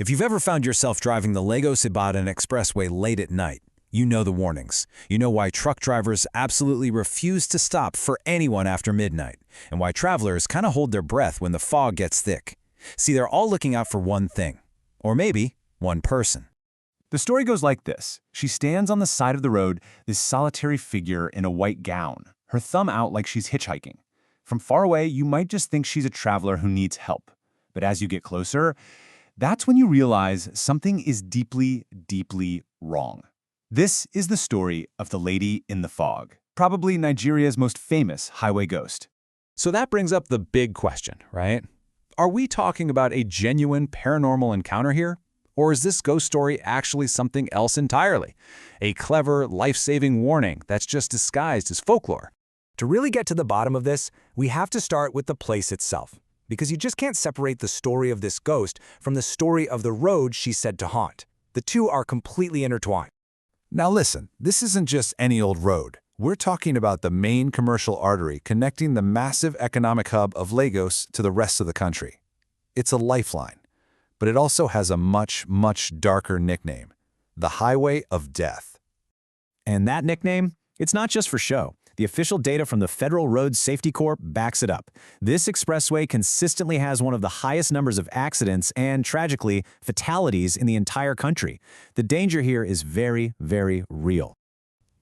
If you've ever found yourself driving the Lagos-Ibadan Expressway late at night, you know the warnings. You know why truck drivers absolutely refuse to stop for anyone after midnight, and why travelers kind of hold their breath when the fog gets thick. See, they're all looking out for one thing. Or maybe one person. The story goes like this. She stands on the side of the road, this solitary figure in a white gown, her thumb out like she's hitchhiking. From far away, you might just think she's a traveler who needs help. But as you get closer, that's when you realize something is deeply, deeply wrong. This is the story of the Lady in the Fog, probably Nigeria's most famous highway ghost. So that brings up the big question, right? Are we talking about a genuine paranormal encounter here? Or is this ghost story actually something else entirely? A clever, life-saving warning that's just disguised as folklore? To really get to the bottom of this, we have to start with the place itself, because you just can't separate the story of this ghost from the story of the road she's said to haunt. The two are completely intertwined. Now listen, this isn't just any old road. We're talking about the main commercial artery connecting the massive economic hub of Lagos to the rest of the country. It's a lifeline, but it also has a much, much darker nickname, the Highway of Death. And that nickname, it's not just for show. The official data from the Federal Road Safety Corps backs it up. This expressway consistently has one of the highest numbers of accidents and, tragically, fatalities in the entire country. The danger here is very, very real.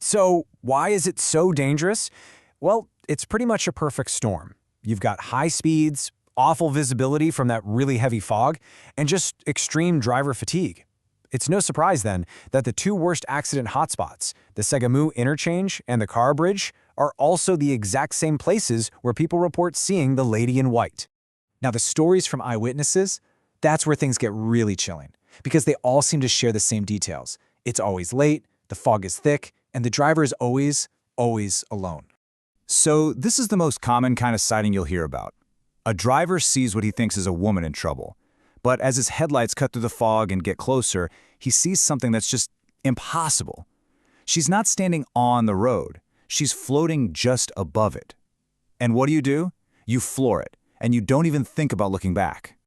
So, why is it so dangerous? Well, it's pretty much a perfect storm. You've got high speeds, awful visibility from that really heavy fog, and just extreme driver fatigue. It's no surprise, then, that the two worst accident hotspots, the Segamu interchange and the Car Bridge, are also the exact same places where people report seeing the Lady in White. Now, the stories from eyewitnesses, that's where things get really chilling, because they all seem to share the same details. It's always late, the fog is thick, and the driver is always alone. So this is the most common kind of sighting you'll hear about. A driver sees what he thinks is a woman in trouble. But as his headlights cut through the fog and get closer, he sees something that's just impossible. She's not standing on the road. She's floating just above it. And what do? You floor it, and you don't even think about looking back.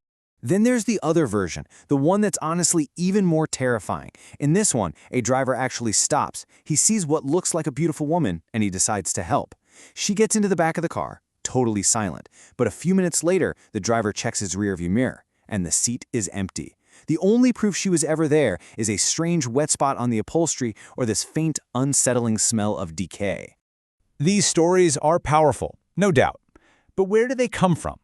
Then there's the other version, the one that's honestly even more terrifying. In this one, a driver actually stops. He sees what looks like a beautiful woman, and he decides to help. She gets into the back of the car, totally silent. But a few minutes later, the driver checks his rearview mirror, and the seat is empty. The only proof she was ever there is a strange wet spot on the upholstery or this faint, unsettling smell of decay. These stories are powerful, no doubt. But where do they come from?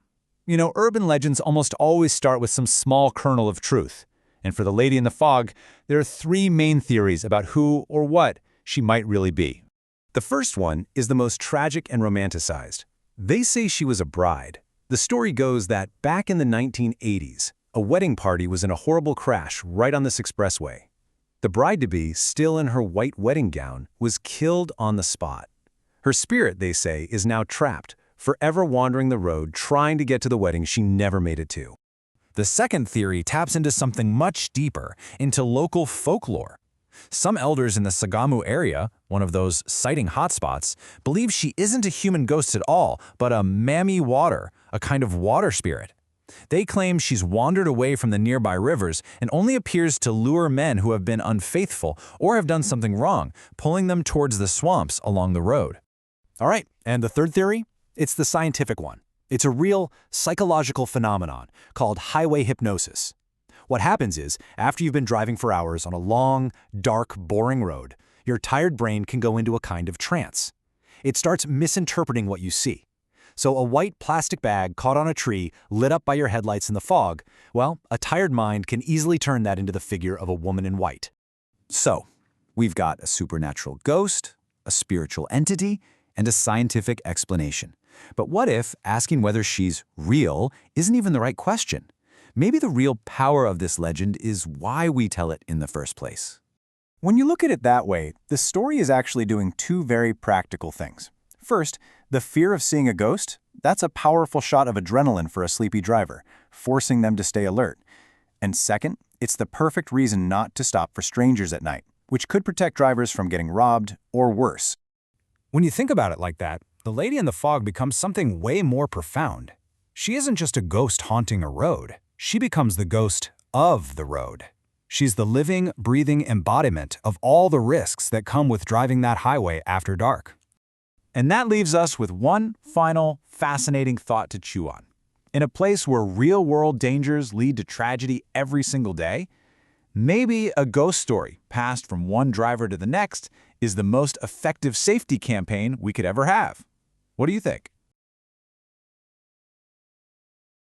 You know, urban legends almost always start with some small kernel of truth. And for the Lady in the Fog, there are three main theories about who or what she might really be. The first one is the most tragic and romanticized. They say she was a bride. The story goes that back in the 1980s, a wedding party was in a horrible crash right on this expressway. The bride-to-be, still in her white wedding gown, was killed on the spot. Her spirit, they say, is now trapped, forever wandering the road trying to get to the wedding she never made it to. The second theory taps into something much deeper, into local folklore. Some elders in the Segamu area, one of those sighting hotspots, believe she isn't a human ghost at all, but a mami water, a kind of water spirit. They claim she's wandered away from the nearby rivers and only appears to lure men who have been unfaithful or have done something wrong, pulling them towards the swamps along the road. All right, and the third theory? It's the scientific one. It's a real psychological phenomenon called highway hypnosis. What happens is, after you've been driving for hours on a long, dark, boring road, your tired brain can go into a kind of trance. It starts misinterpreting what you see. So a white plastic bag caught on a tree, lit up by your headlights in the fog, well, a tired mind can easily turn that into the figure of a woman in white. So, we've got a supernatural ghost, a spiritual entity, and a scientific explanation. But what if asking whether she's real isn't even the right question? Maybe the real power of this legend is why we tell it in the first place. When you look at it that way, the story is actually doing two very practical things. First, the fear of seeing a ghost, that's a powerful shot of adrenaline for a sleepy driver, forcing them to stay alert. And second, it's the perfect reason not to stop for strangers at night, which could protect drivers from getting robbed or worse. When you think about it like that, the Lady in the Fog becomes something way more profound. She isn't just a ghost haunting a road. She becomes the ghost of the road. She's the living, breathing embodiment of all the risks that come with driving that highway after dark. And that leaves us with one final, fascinating thought to chew on. In a place where real-world dangers lead to tragedy every single day, maybe a ghost story passed from one driver to the next is the most effective safety campaign we could ever have. What do you think?